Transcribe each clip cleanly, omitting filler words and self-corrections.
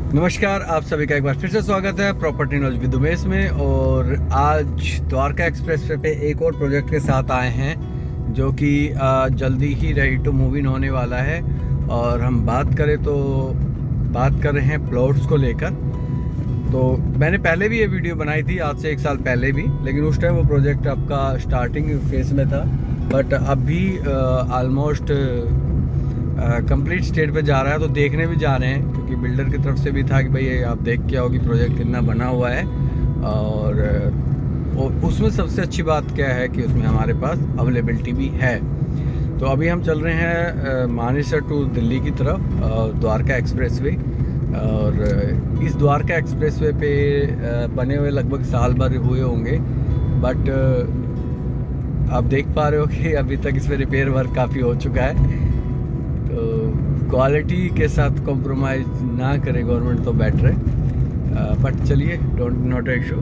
नमस्कार, आप सभी का एक बार फिर से स्वागत है प्रॉपर्टी नॉलेज विद उमेश में। और आज द्वारका एक्सप्रेस वे पे एक और प्रोजेक्ट के साथ आए हैं जो कि जल्दी ही रेडी टू मूव इन होने वाला है। और हम बात करें तो बात कर रहे हैं प्लॉट्स को लेकर। तो मैंने पहले भी ये वीडियो बनाई थी आज से 1 साल पहले भी, लेकिन उस टाइम वो प्रोजेक्ट आपका स्टार्टिंग फेज में था। बट अभी ऑलमोस्ट कंप्लीट स्टेट पे जा रहा है, तो देखने भी जा रहे हैं क्योंकि बिल्डर की तरफ से भी था कि भाई ये आप देख के आओ कि प्रोजेक्ट कितना बना हुआ है। और उसमें सबसे अच्छी बात क्या है कि उसमें हमारे पास अवेलेबिलिटी भी है। तो अभी हम चल रहे हैं मानेसर टू दिल्ली की तरफ, द्वारका एक्सप्रेसवे। और इस द्वारका एक्सप्रेसवे पे बने हुए लगभग साल भर हुए होंगे, बट आप देख पा रहे हो कि अभी तक इस पर रिपेयर वर्क काफ़ी हो चुका है। तो क्वालिटी के साथ कॉम्प्रोमाइज़ ना करे गवर्नमेंट तो बेटर है। बट चलिए, डोंट नॉट इशू।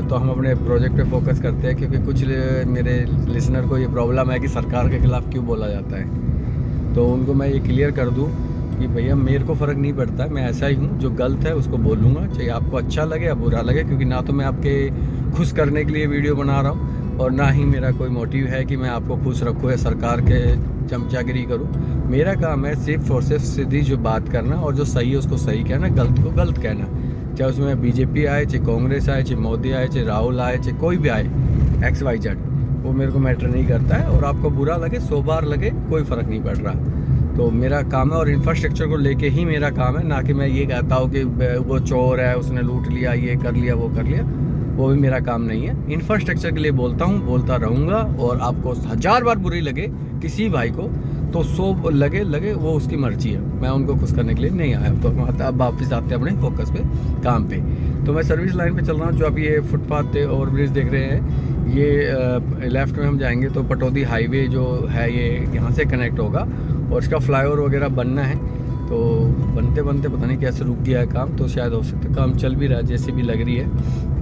तो हम अपने प्रोजेक्ट पे फोकस करते हैं क्योंकि कुछ मेरे लिसनर को ये प्रॉब्लम है कि सरकार के खिलाफ़ क्यों बोला जाता है। तो उनको मैं ये क्लियर कर दूं कि भैया मेरे को फ़र्क नहीं पड़ता, मैं ऐसा ही हूँ, जो गलत है उसको बोलूँगा, चाहे आपको अच्छा लगे या बुरा लगे। क्योंकि ना तो मैं आपके खुश करने के लिए वीडियो बना रहा हूँ और ना ही मेरा कोई मोटिव है कि मैं आपको खुश रखूँ या सरकार के चमचागिरी करूँ। मेरा काम है सिर्फ और सिर्फ सीधी जो बात करना, और जो सही है उसको सही कहना, गलत को गलत कहना। चाहे उसमें बीजेपी आए, चाहे कांग्रेस आए, चाहे मोदी आए, चाहे राहुल आए, चाहे कोई भी आए, XYZ, वो मेरे को मैटर नहीं करता है। और आपको बुरा लगे 100 बार लगे, कोई फ़र्क नहीं पड़ रहा। तो मेरा काम है, और इंफ्रास्ट्रक्चर को लेके ही मेरा काम है, ना कि मैं ये कहता हूँ कि वो चोर है, उसने लूट लिया, ये कर लिया, वो कर लिया। वो भी मेरा काम नहीं है। इंफ्रास्ट्रक्चर के लिए बोलता हूँ, बोलता रहूँगा। और आपको 1000 बार बुरी लगे किसी भाई को, तो 100 लगे वो उसकी मर्जी है। मैं उनको खुश करने के लिए नहीं आया। तो अब वापस आते हैं अपने फोकस पे, काम पे। तो मैं सर्विस लाइन पे चल रहा हूँ। जो अभी ये फुटपाथ ओवर ब्रिज देख रहे हैं, ये लेफ़्ट में हम जाएंगे तो पटौदी हाईवे जो है ये यहाँ से कनेक्ट होगा, और इसका फ्लाईओवर वगैरह बनना है। तो बनते बनते पता नहीं कैसे रुक गया है काम, तो शायद हो सकता है काम चल भी रहा है, जैसे भी लग रही है।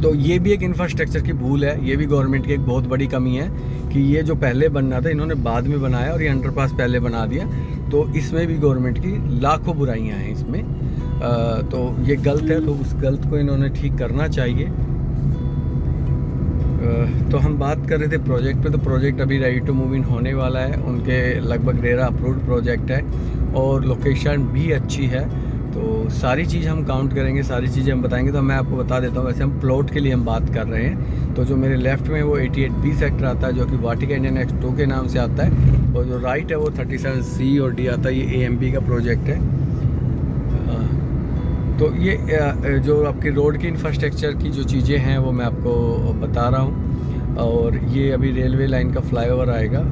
तो ये भी एक इंफ्रास्ट्रक्चर की भूल है, ये भी गवर्नमेंट की एक बहुत बड़ी कमी है कि ये जो पहले बनना था इन्होंने बाद में बनाया, और ये अंडरपास पहले बना दिया। तो इसमें भी गवर्नमेंट की लाखों बुराइयां हैं इसमें। तो ये गलत है, तो उस गलत को इन्होंने ठीक करना चाहिए। तो हम बात कर रहे थे प्रोजेक्ट पे। तो प्रोजेक्ट अभी रेडी टू मूव इन होने वाला है। उनके लगभग 13 अप्रूव्ड प्रोजेक्ट है, और लोकेशन भी अच्छी है। तो सारी चीज़ हम काउंट करेंगे, सारी चीज़ें हम बताएंगे। तो मैं आपको बता देता हूँ, वैसे हम प्लॉट के लिए हम बात कर रहे हैं। तो जो मेरे लेफ़्ट में वो 88B सेक्टर आता है, जो कि वाटिका इंडियन एक्स 2 के नाम से आता है। और जो राइट है वो 37C और D आता है, ये AMB का प्रोजेक्ट है। तो ये जो आपकी रोड की इंफ्रास्ट्रक्चर की जो चीज़ें हैं वो मैं आपको बता रहा हूँ। और ये अभी रेलवे लाइन का फ्लाईओवर आएगा,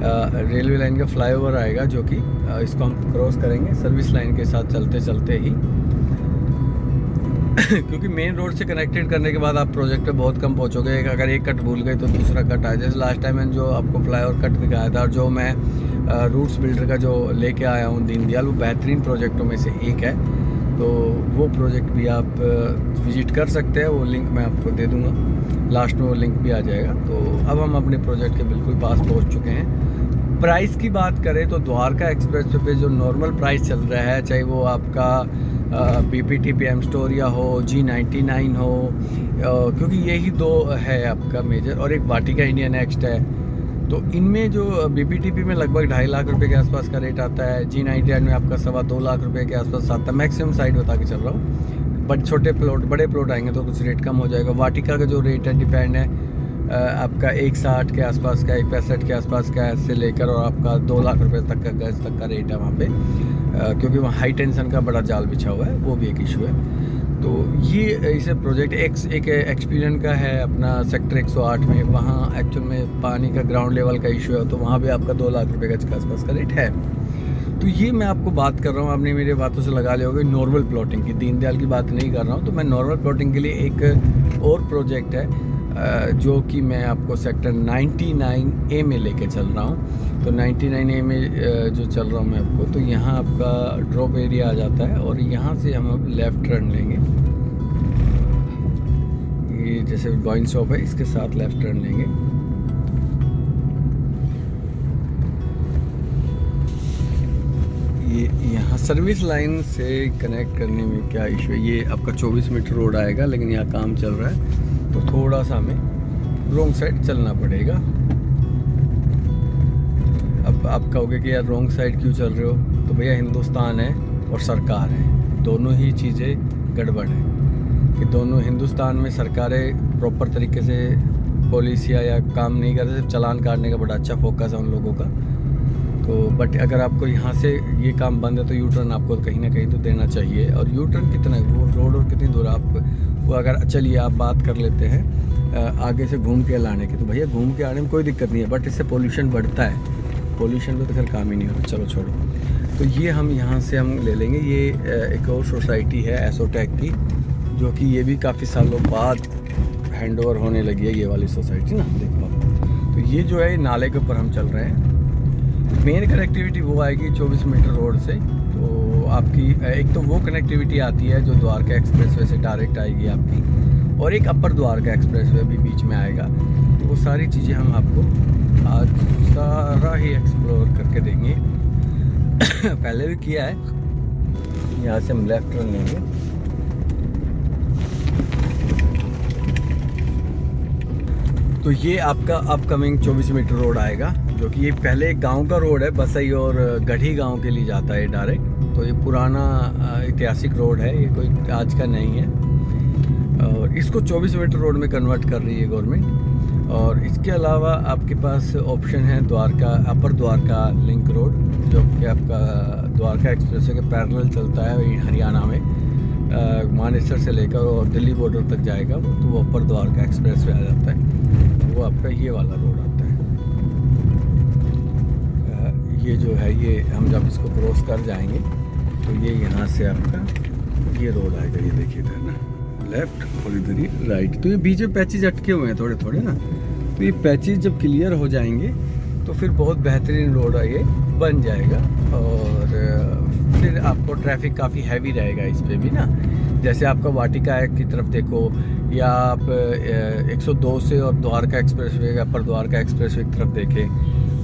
रेलवे लाइन का फ्लाईओवर आएगा, जो कि इसको हम क्रॉस करेंगे सर्विस लाइन के साथ चलते चलते ही। क्योंकि मेन रोड से कनेक्टेड करने के बाद आप प्रोजेक्ट पे बहुत कम पहुंचोगे। अगर एक कट भूल गए तो दूसरा कट आए। जैसे लास्ट टाइम मैंने जो आपको फ्लाईओवर कट दिखाया था, और जो मैं रूट्स बिल्डर का जो लेके आया हूँ दीनदयाल, वो बेहतरीन प्रोजेक्टों में से एक है। तो वो प्रोजेक्ट भी आप विजिट कर सकते हैं, वो लिंक मैं आपको दे दूँगा, लास्ट में वो लिंक भी आ जाएगा। तो अब हम अपने प्रोजेक्ट के बिल्कुल पास पहुँच चुके हैं। प्राइस की बात करें तो द्वारका एक्सप्रेस पे जो नॉर्मल प्राइस चल रहा है, चाहे वो आपका PPT PM स्टोरिया हो, G99 हो, क्योंकि यही दो है आपका मेजर, और एक वाटिका इंडिया नेक्स्ट है। तो इनमें जो BPTP में लगभग 2.5 लाख रुपए के आसपास का रेट आता है। G99 में आपका 2.25 लाख रुपए के आसपास आता है, मैक्सिमम साइड बता के चल रहा हूँ। बट छोटे प्लॉट, बड़े प्लॉट आएंगे तो कुछ रेट कम हो जाएगा। वाटिका का जो रेट है डिपेंड है आपका 1.60 के आसपास का, 1.65 के आसपास का से लेकर, और आपका 2 लाख रुपए तक का गज तक का रेट है वहाँ पे। क्योंकि वहाँ हाई टेंशन का बड़ा जाल बिछा हुआ है, वो भी एक इशू है। तो ये इसे प्रोजेक्ट एक एक्सपीरियंस का है अपना सेक्टर 108 में। वहाँ एक्चुअल में पानी का ग्राउंड लेवल का इशू है, तो वहाँ भी आपका 2 लाख रुपए गज के आसपास का रेट है। तो ये मैं आपको बात कर रहा हूँ, आपने मेरी बातों से लगा लिया होगा नॉर्मल प्लॉटिंग की, दीनदयाल की बात नहीं कर रहा हूँ। तो मैं नॉर्मल प्लॉटिंग के लिए एक और प्रोजेक्ट है जो कि मैं आपको सेक्टर 99A में लेके चल रहा हूँ। तो 99A में जो चल रहा हूँ मैं आपको, तो यहाँ आपका ड्रॉप एरिया आ जाता है, और यहाँ से हम अब लेफ़्ट टर्न लेंगे। ये जैसे वाइन शॉप है, इसके साथ लेफ़्ट टर्न लेंगे। ये यहाँ सर्विस लाइन से कनेक्ट करने में क्या इशू है। ये आपका 24 मीटर रोड आएगा, लेकिन यहाँ काम चल रहा है तो थोड़ा सा हमें रोंग साइड चलना पड़ेगा। अब आप कहोगे कि यार रोंग साइड क्यों चल रहे हो, तो भैया हिंदुस्तान है और सरकार है, दोनों ही चीज़ें गड़बड़ है कि दोनों हिंदुस्तान में सरकारें प्रॉपर तरीके से पॉलिसियाँ या काम नहीं करते, सिर्फ चालान काटने का बड़ा अच्छा फोकस है उन लोगों का। तो बट अगर आपको यहाँ से ये काम बंद है तो यू टर्न आपको कहीं ना कहीं तो देना चाहिए। और यू टर्न कितना है, वो रोड और कितनी दूर आप वो अगर चलिए आप बात कर लेते हैं आगे से घूम के लाने की, तो भैया घूम के आने में कोई दिक्कत नहीं है, बट इससे पोल्यूशन बढ़ता है। पोल्यूशन पे तो खैर काम ही नहीं होता, चलो छोड़ो। तो ये हम यहाँ से हम ले लेंगे। ये एक और सोसाइटी है एसोटेक की, जो कि ये भी काफ़ी सालों बाद हैंड ओवर होने लगी है, ये वाली सोसाइटी ना, देखो आप। तो ये जो है नाले के ऊपर हम चल रहे हैं। मेन कनेक्टिविटी वो आएगी 24 मीटर रोड से, तो आपकी एक तो वो कनेक्टिविटी आती है जो द्वारका एक्सप्रेसवे से डायरेक्ट आएगी आपकी, और एक अपर द्वारका एक्सप्रेसवे भी बीच में आएगा। तो वो सारी चीज़ें हम आपको आज सारा ही एक्सप्लोर करके देंगे। पहले भी किया है। यहाँ से हम लेफ्ट टर्न लेंगे। तो ये आपका अपकमिंग 24 मीटर रोड आएगा, जो कि ये पहले एक गांव का रोड है, बसई और गढ़ी गांव के लिए जाता है डायरेक्ट। तो ये पुराना ऐतिहासिक रोड है, ये कोई आज का नहीं है, और इसको 24 मीटर रोड में कन्वर्ट कर रही है गवर्नमेंट। और इसके अलावा आपके पास ऑप्शन है द्वारका अपर द्वारका लिंक रोड, जो कि आपका द्वारका एक्सप्रेस के पैरेलल चलता है हरियाणा में, मानेसर से लेकर और दिल्ली बॉर्डर तक जाएगा वो, तो वो अपर द्वारका एक्सप्रेस वे आ जाता है। वो आपका ये वाला रोड आता है। ये जो है ये हम जब इसको क्रॉस कर जाएंगे तो ये यहाँ से आपका ये रोड आएगा, ये देखिए इधर ना लेफ्ट और इधर ही राइट। तो ये बीच में पैचेज अटके हुए हैं थोड़े थोड़े ना, तो ये पैचेज जब क्लियर हो जाएंगे तो फिर बहुत बेहतरीन रोड ये बन जाएगा। और फिर आपको ट्रैफिक काफ़ी हैवी रहेगा इस पर भी ना। जैसे आपका वाटिका की तरफ देखो, या आप 102 से और द्वारका एक्सप्रेसवे अपर द्वारका एक्सप्रेसवे की तरफ देखें,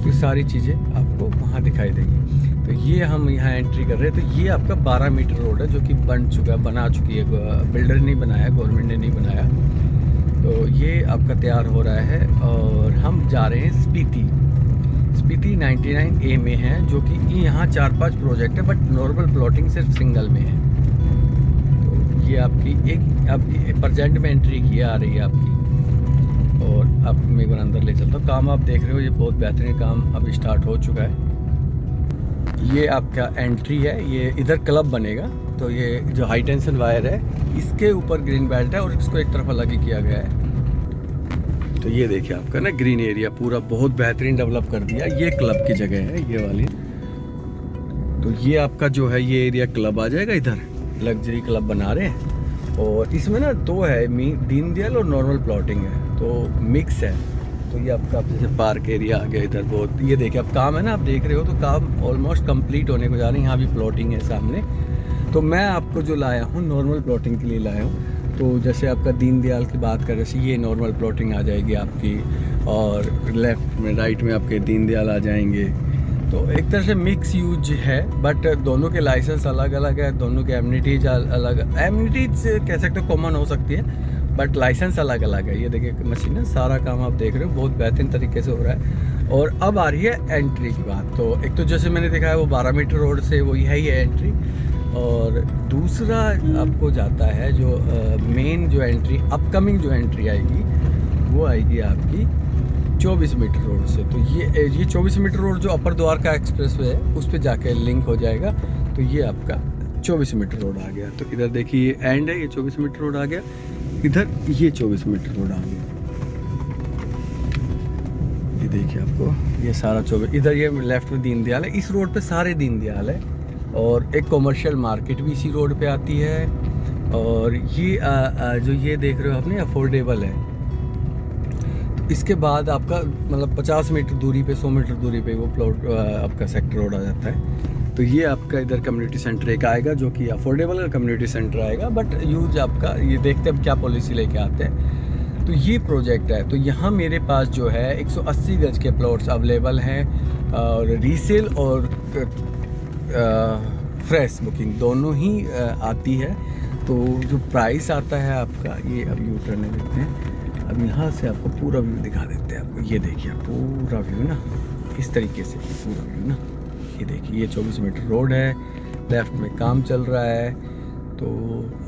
तो सारी चीज़ें आपको वहाँ दिखाई देंगी। तो ये हम यहाँ एंट्री कर रहे हैं। तो ये आपका 12 मीटर रोड है, जो कि बना चुकी है, बिल्डर नहीं बनाया, गवर्नमेंट ने नहीं बनाया। तो ये आपका तैयार हो रहा है और हम जा रहे हैं स्पीति 99A में है, जो कि यहाँ 4-5 प्रोजेक्ट है, बट नॉर्मल प्लॉटिंग सिर्फ सिंगल में है। तो ये आपकी प्रेजेंट में एंट्री की आ रही है आपकी। और अब मैं एक बार अंदर ले चलता हूँ। काम आप देख रहे हो, ये बहुत बेहतरीन काम अब स्टार्ट हो चुका है। ये आपका एंट्री है, ये इधर क्लब बनेगा। तो ये जो हाई टेंशन वायर है, इसके ऊपर ग्रीन बेल्ट है और इसको एक तरफ अलग ही किया गया है। तो ये देखिए आपका ना ग्रीन एरिया पूरा बहुत बेहतरीन डेवलप कर दिया। ये क्लब की जगह है ये वाली। तो ये आपका जो है ये एरिया क्लब आ जाएगा, इधर लग्जरी क्लब बना रहे हैं। और इसमें ना दो है, दीनदयाल और नॉर्मल प्लॉटिंग है, तो मिक्स है। तो ये आपका जैसे पार्क एरिया आ गया इधर बहुत। ये देखिए अब काम है ना, आप देख रहे हो, तो काम ऑलमोस्ट कंप्लीट होने को जा रही है। यहाँ भी प्लॉटिंग है सामने। तो मैं आपको जो लाया हूँ नॉर्मल प्लॉटिंग के लिए लाया हूँ। तो जैसे आपका दीनदयाल की बात करें, जैसे ये नॉर्मल प्लॉटिंग आ जाएगी आपकी, और लेफ्ट में राइट में आपके दीनदयाल आ जाएंगे। तो एक तरह से मिक्स यूज है, बट दोनों के लाइसेंस अलग अलग है, दोनों के एमिनिटीज अलग, एमिनिटीज कह सकते हो कॉमन हो सकती है, बट लाइसेंस अलग अलग है। ये देखिए मशीन है, सारा काम आप देख रहे हो बहुत बेहतरीन तरीके से हो रहा है। और अब आ रही है एंट्री की बात। तो एक तो जैसे मैंने देखा है वो 12 मीटर रोड से वही है ये एंट्री, और दूसरा आपको जाता है जो मेन जो एंट्री अपकमिंग जो एंट्री आएगी वो आएगी आपकी 24 मीटर रोड से। तो ये 24 मीटर रोड जो अपर द्वारका एक्सप्रेसवे है उस पर जाके लिंक हो जाएगा। तो ये आपका 24 मीटर रोड आ गया। तो इधर देखिए ये एंड है, ये 24 मीटर रोड आ गया, इधर ये 24 मीटर रोड आ गया। ये देखिए आपको ये सारा 24, इधर ये लेफ्ट में दीनदयाल है, इस रोड पे सारे दीनदयाल है। और एक कॉमर्शियल मार्केट भी इसी रोड पे आती है। और ये जो ये देख रहे हो आपने अफोर्डेबल है। इसके बाद आपका मतलब 50 मीटर दूरी पे 100 मीटर दूरी पे वो प्लॉट आपका सेक्टर रोड आ जाता है। तो ये आपका इधर कम्युनिटी सेंटर एक आएगा जो कि अफोर्डेबल कम्युनिटी सेंटर आएगा, बट यूज आपका ये देखते हैं अब क्या पॉलिसी लेके आते हैं। तो ये प्रोजेक्ट है। तो यहाँ मेरे पास जो है 180 गज के प्लॉट्स अवेलेबल हैं, और रीसेल और फ्रेश बुकिंग दोनों ही आती है। तो जो प्राइस आता है आपका, ये अब यू टर्न देखते हैं, अब यहाँ से आपको पूरा व्यू दिखा देते हैं आपको। ये देखिए पूरा व्यू ना, इस तरीके से पूरा व्यू ना, ये देखिए ये 24 मीटर रोड है, लेफ्ट में काम चल रहा है। तो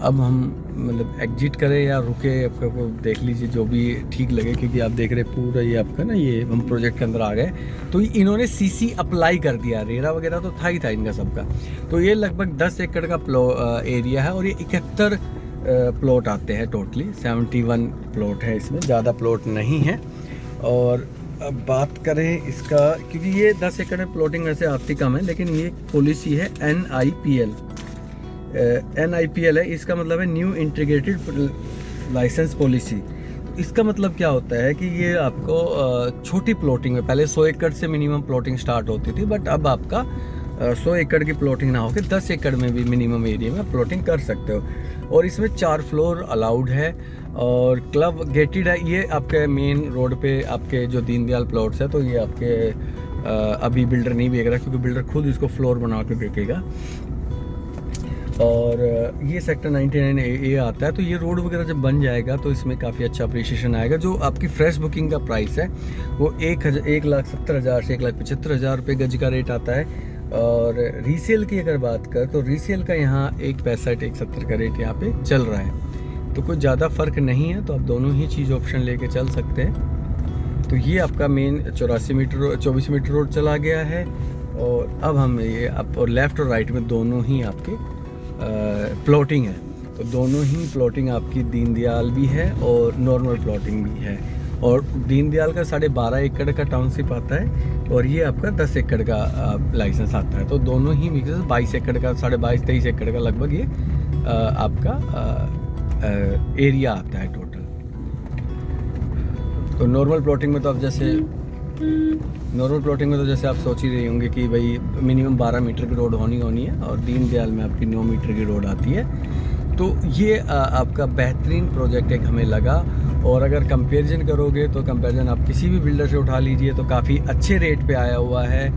अब हम मतलब एग्जिट करें या रुके, आपको देख लीजिए जो भी ठीक लगे, क्योंकि आप देख रहे पूरा ये आपका ना, ये हम प्रोजेक्ट के अंदर आ गए। तो इन्होंने सीसी अप्लाई कर दिया, रेरा वगैरह तो था ही था इनका सबका। तो ये लगभग 10 एकड़ का एरिया है और ये 71 प्लॉट आते हैं टोटली। 71 प्लॉट है इसमें, ज़्यादा प्लॉट नहीं है। और अब बात करें इसका, क्योंकि ये 10 एकड़ में प्लॉटिंग वैसे आती कम है, लेकिन ये पॉलिसी है NIPL है। इसका मतलब है न्यू इंटीग्रेटेड लाइसेंस पॉलिसी। इसका मतलब क्या होता है कि ये आपको छोटी प्लॉटिंग में, पहले 100 एकड़ से मिनिमम प्लॉटिंग स्टार्ट होती थी, बट अब आपका 100 एकड़ की प्लॉटिंग ना होकर 10 एकड़ में भी मिनिमम एरिया में प्लॉटिंग कर सकते हो। और इसमें 4 फ्लोर अलाउड है और क्लब गेटेड है। ये आपके मेन रोड पे आपके जो दीनदयाल प्लॉट्स है, तो ये आपके अभी बिल्डर नहीं बेच रहा, क्योंकि बिल्डर खुद इसको फ्लोर बना के बेचेगा। और ये सेक्टर 99A आता है। तो ये रोड वगैरह जब बन जाएगा तो इसमें काफ़ी अच्छा अप्रिशिएशन आएगा। जो आपकी फ्रेश बुकिंग का प्राइस है वो 1,70,000 से 1,75,000 रुपये गज का रेट आता है। और रीसेल की अगर बात कर, तो रीसेल का यहाँ 1,65 1,70 का रेट यहाँ पे चल रहा है। तो कोई ज़्यादा फ़र्क नहीं है, तो आप दोनों ही चीज़ ऑप्शन लेके चल सकते हैं। तो ये आपका मेन 24 मीटर रोड चला गया है। और अब हम ये आप, और लेफ़्ट और राइट में दोनों ही आपके प्लॉटिंग है। तो दोनों ही प्लॉटिंग आपकी दीनदयाल भी है और नॉर्मल प्लॉटिंग भी है। और दीनदयाल का 12.5 एकड़ का टाउनशिप आता है और ये आपका 10 एकड़ का लाइसेंस आता है। तो दोनों ही मिक्स 22 एकड़ का, 22.5 23 एकड़ का लगभग ये आपका एरिया आता है टोटल। तो नॉर्मल प्लॉटिंग में तो आप जैसे आप सोच ही रहे होंगे कि भाई मिनिमम 12 मीटर की रोड होनी है, और दीनदयाल में आपकी 9 मीटर की रोड आती है। तो ये आपका बेहतरीन प्रोजेक्ट एक हमें लगा। और अगर कंपैरिजन करोगे तो कंपैरिजन आप किसी भी बिल्डर से उठा लीजिए तो काफ़ी अच्छे रेट पे आया हुआ है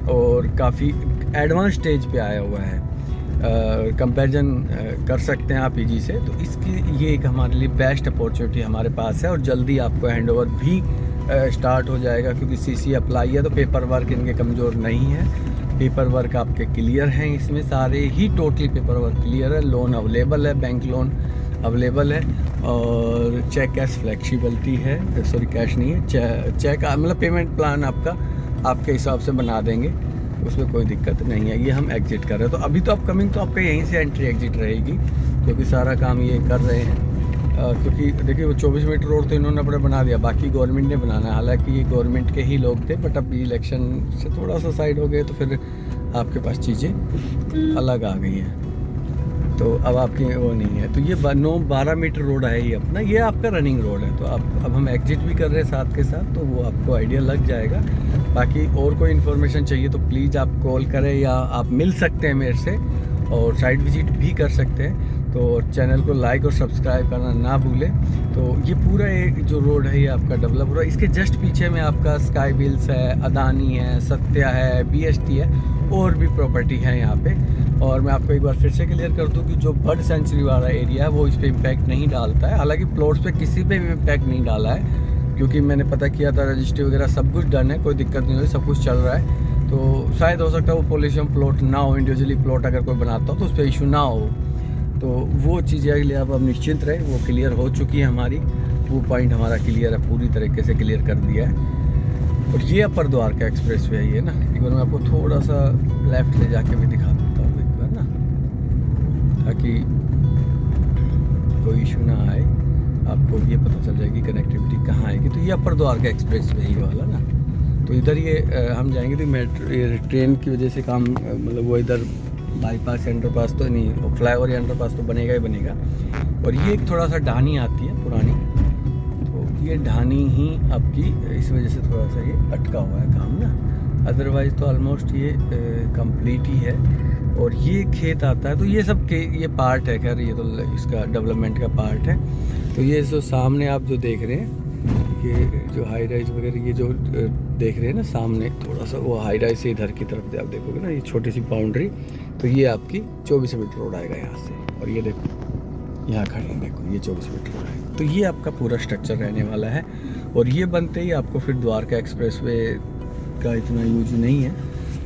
और काफ़ी एडवांस स्टेज पे आया हुआ है। कंपैरिजन कर सकते हैं आप ईजी से। तो इसकी ये एक हमारे लिए बेस्ट अपॉर्चुनिटी हमारे पास है। और जल्दी आपको हैंडओवर भी स्टार्ट हो जाएगा, क्योंकि सीसी अप्लाई है तो पेपर वर्क इनके कमज़ोर नहीं है। पेपर वर्क आपके क्लियर हैं, इसमें सारे ही टोटली पेपर वर्क क्लियर है। लोन अवेलेबल है, बैंक लोन अवेलेबल है और चेक कैश फ्लेक्सिबिलिटी है। सॉरी कैश नहीं है, चेक मतलब पेमेंट प्लान आपके हिसाब से बना देंगे, उसमें कोई दिक्कत नहीं है। ये हम एग्जिट कर रहे हैं। तो अभी तो अपकमिंग तो आपका यहीं से एंट्री एग्जिट रहेगी, क्योंकि सारा काम ये कर रहे हैं। क्योंकि देखिए वो 24 मीटर रोड तो इन्होंने अपने बना दिया, बाकी गवर्नमेंट ने बनाना है। हालांकि ये गवर्नमेंट के ही लोग थे, बट अब इलेक्शन से थोड़ा सा साइड हो गए तो फिर आपके पास चीज़ें अलग आ गई हैं। तो अब आपकी वो नहीं है। तो ये 12 मीटर रोड है ये अपना, ये आपका रनिंग रोड है। तो अब हम एग्जिट भी कर रहे हैं साथ के साथ, तो वो आपको आइडिया लग जाएगा। बाकी और कोई इन्फॉर्मेशन चाहिए तो प्लीज़ आप कॉल करें या आप मिल सकते हैं मेरे से, और साइट विजिट भी कर सकते हैं। तो चैनल को लाइक और सब्सक्राइब करना ना भूलें। तो ये पूरा एक जो रोड है ये आपका डेवलप हो रहा है। इसके जस्ट पीछे में आपका स्काई बिल्स है, अदानी है, सत्या है, BST है, और भी प्रॉपर्टी है यहाँ पे। और मैं आपको एक बार फिर से क्लियर कर दूँ कि जो बर्ड सेंचुरी वाला एरिया है वो इस पर इम्पैक्ट नहीं डालता है। हालांकि प्लॉट्स पे किसी पे भी इम्पैक्ट नहीं डाला है, क्योंकि मैंने पता किया था, रजिस्ट्री वगैरह सब कुछ डन है, कोई दिक्कत नहीं हुई, सब कुछ चल रहा है। तो शायद हो सकता है वो पॉल्यूशन प्लॉट ना हो, इंडिविजुअली प्लॉट अगर कोई बनाता हो तो उस पर इशू ना हो। तो वो चीज़ें के लिए आप अब निश्चिंत रहे, वो क्लियर हो चुकी है हमारी। वो पॉइंट हमारा क्लियर है, पूरी तरीके से क्लियर कर दिया है। और ये अपर द्वारका एक्सप्रेस वे है ये ना। एक बार मैं आपको थोड़ा सा लेफ्ट ले जाके भी दिखा देता हूँ एक बार ना, ताकि कोई इशू ना आए, आपको ये पता चल जाएगी कनेक्टिविटी कहाँ आएगी। तो ये अपर द्वारका एक्सप्रेस वे ही वाला ना। तो इधर ये हम जाएंगे तो मेट्रो ट्रेन की वजह से काम, मतलब वो इधर बाईपास अंडरपास तो नहीं, फ्लाईओवर या अंडरपास तो बनेगा ही बनेगा। और ये एक थोड़ा सा ढानी आती है पुरानी, तो ये ढानी ही आपकी इस वजह से थोड़ा सा ये अटका हुआ है काम ना। अदरवाइज़ तो ऑलमोस्ट ये कंप्लीट ही है। और ये खेत आता है, तो ये सब ये पार्ट है, खैर ये तो इसका डेवलपमेंट का पार्ट है। तो ये जो सामने आप जो देख रहे हैं ये जो हाई राइज वगैरह ये जो देख रहे हैं ना सामने थोड़ा सा, वो हाई राइज से इधर की तरफ से आप देखोगे ना, ये छोटी सी बाउंड्री, तो ये आपकी 24 फीट रोड आएगा यहाँ से। और ये देखो यहाँ खड़े हैं, देखो ये 24 फीट रोड है। तो ये आपका पूरा स्ट्रक्चर रहने वाला है। और ये बनते ही आपको फिर द्वारका एक्सप्रेसवे का इतना यूज नहीं है,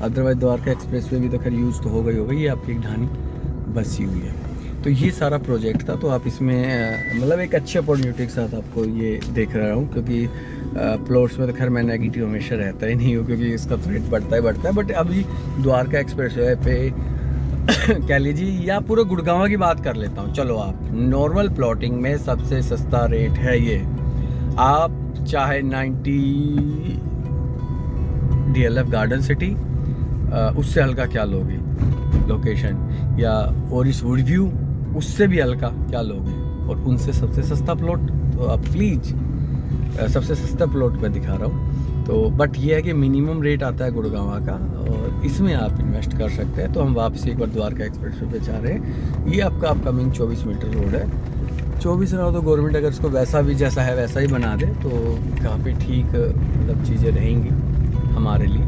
अदरवाइज द्वारका एक्सप्रेसवे भी तो खैर यूज तो हो गई होगी। ये आपकी एक ढानी बसी हुई है। तो ये सारा प्रोजेक्ट था, तो आप इसमें मतलब एक अच्छे अपॉर्चुनिटी के साथ आपको ये देख रहा हूँ, क्योंकि प्लॉट्स में तो खैर मैं नेगेटिव हमेशा रहता ही नहीं हूँ, क्योंकि इसका तो रेट बढ़ता है। बट अभी द्वारका एक्सप्रेसवे पे कह लीजिए, या पूरे गुड़गांव की बात कर लेता हूँ। चलो, आप नॉर्मल प्लॉटिंग में सबसे सस्ता रेट है ये। आप चाहे 90 DLF गार्डन सिटी, उससे हल्का क्या लोगे लोकेशन, या ओरिस वुड व्यू, उससे भी हल्का क्या लोगे, और उनसे सबसे सस्ता प्लॉट। तो आप प्लीज़ सबसे सस्ता प्लॉट मैं दिखा रहा हूँ। तो बट ये है कि मिनिमम रेट आता है गुड़गांव का, और इसमें आप इन्वेस्ट कर सकते हैं। तो हम वापसी एक बार द्वारका एक्सप्रेसवे पे जा रहे हैं। ये आपका अपकमिंग 24 मीटर रोड है। 24 रहा तो गवर्नमेंट अगर इसको वैसा भी जैसा है वैसा ही बना दे तो काफ़ी ठीक मतलब चीज़ें रहेंगी हमारे लिए।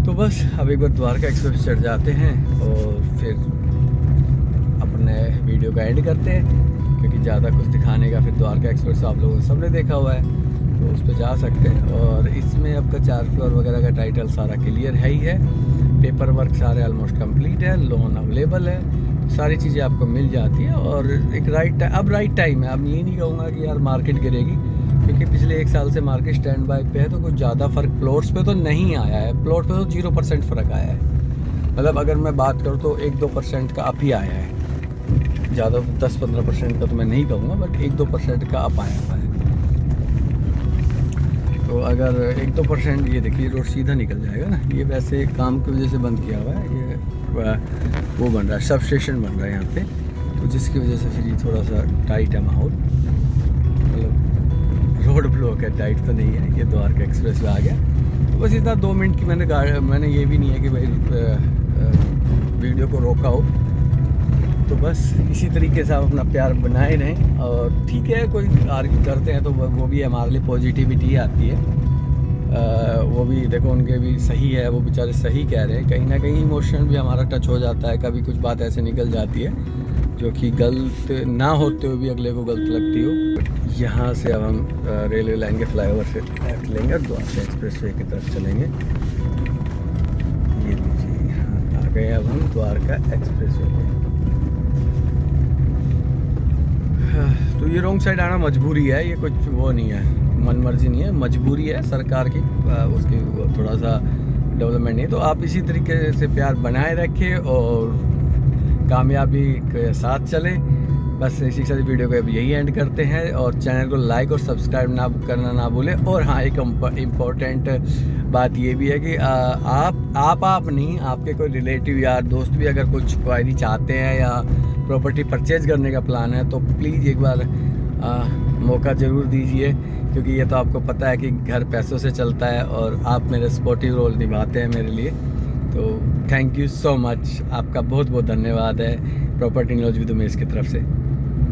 तो बस अब एक बार द्वारका एक्सप्रेस चढ़ जाते हैं और फिर अपने वीडियो का एंड करते हैं, क्योंकि ज़्यादा कुछ दिखाने का फिर द्वारका एक्सप्रेस आप लोगों ने सबने देखा हुआ है, तो उस पर जा सकते हैं। और इसमें आपका 4 फ्लोर वगैरह का टाइटल सारा क्लियर है ही है, पेपर वर्क सारे ऑलमोस्ट कंप्लीट है, लोन अवेलेबल है, सारी चीज़ें आपको मिल जाती है। और एक राइट टाइम है। अब ये नहीं कहूँगा कि यार मार्केट गिरेगी, क्योंकि पिछले 1 साल से मार्केट स्टैंड बाय पे है, तो कुछ ज़्यादा फ़र्क प्लॉट्स पे तो नहीं आया है। प्लॉट पे तो 0% फ़र्क आया है। मतलब अगर मैं बात करूँ तो 1-2% का अप ही आया है, ज़्यादा 10-15% का तो मैं नहीं कहूँगा, बट 1-2% का अप आया हुआ है। तो अगर 1-2%, ये देखिए रोड सीधा निकल जाएगा ना, ये वैसे काम की वजह से बंद किया हुआ है। ये वो बन रहा है, सब स्टेशन बन रहा है यहाँ पे, तो जिसकी वजह से फिर ये थोड़ा सा टाइट है माहौल, मतलब रोड ब्लॉक है, टाइट तो नहीं है। ये द्वारका एक्सप्रेस आ गया। तो बस इतना 2 मिनट की मैंने ये भी नहीं है कि भाई वीडियो को रोका हो। तो बस इसी तरीके से आप अपना प्यार बनाए रहें। और ठीक है, कोई आर्ग्यू करते हैं तो वो भी हमारे लिए पॉजिटिविटी आती है। वो भी देखो, उनके भी सही है, वो बेचारे सही कह रहे हैं। कहीं ना कहीं इमोशन भी हमारा टच हो जाता है, कभी कुछ बात ऐसे निकल जाती है जो कि गलत ना होते हुए भी अगले को गलत लगती हो। यहाँ से अब हम रेलवे लाइन के फ्लाईओवर से लेफ्ट लेंगे और द्वारका एक्सप्रेसवे की तरफ चलेंगे। ये लीजिए, यहाँ आ गए अब हम द्वारका एक्सप्रेसवे पे। तो ये रॉन्ग साइड आना मजबूरी है, ये कुछ वो नहीं है, मन मर्जी नहीं है, मजबूरी है सरकार की, उसकी थोड़ा सा डेवलपमेंट नहीं। तो आप इसी तरीके से प्यार बनाए रखें और कामयाबी के साथ चलें। बस इसी के साथ वीडियो को अब यही एंड करते हैं, और चैनल को लाइक और सब्सक्राइब करना ना भूलें। और हाँ, एक इम्पोर्टेंट बात ये भी है कि आप नहीं, आपके कोई रिलेटिव यार दोस्त भी अगर कुछ क्वायरी चाहते हैं या प्रॉपर्टी परचेज करने का प्लान है, तो प्लीज़ एक बार मौका ज़रूर दीजिए, क्योंकि ये तो आपको पता है कि घर पैसों से चलता है, और आप मेरे सपोर्टिव रोल निभाते हैं मेरे लिए। तो थैंक यू सो मच, आपका बहुत बहुत धन्यवाद है प्रॉपर्टी नॉलेज विद उमेश की तरफ से।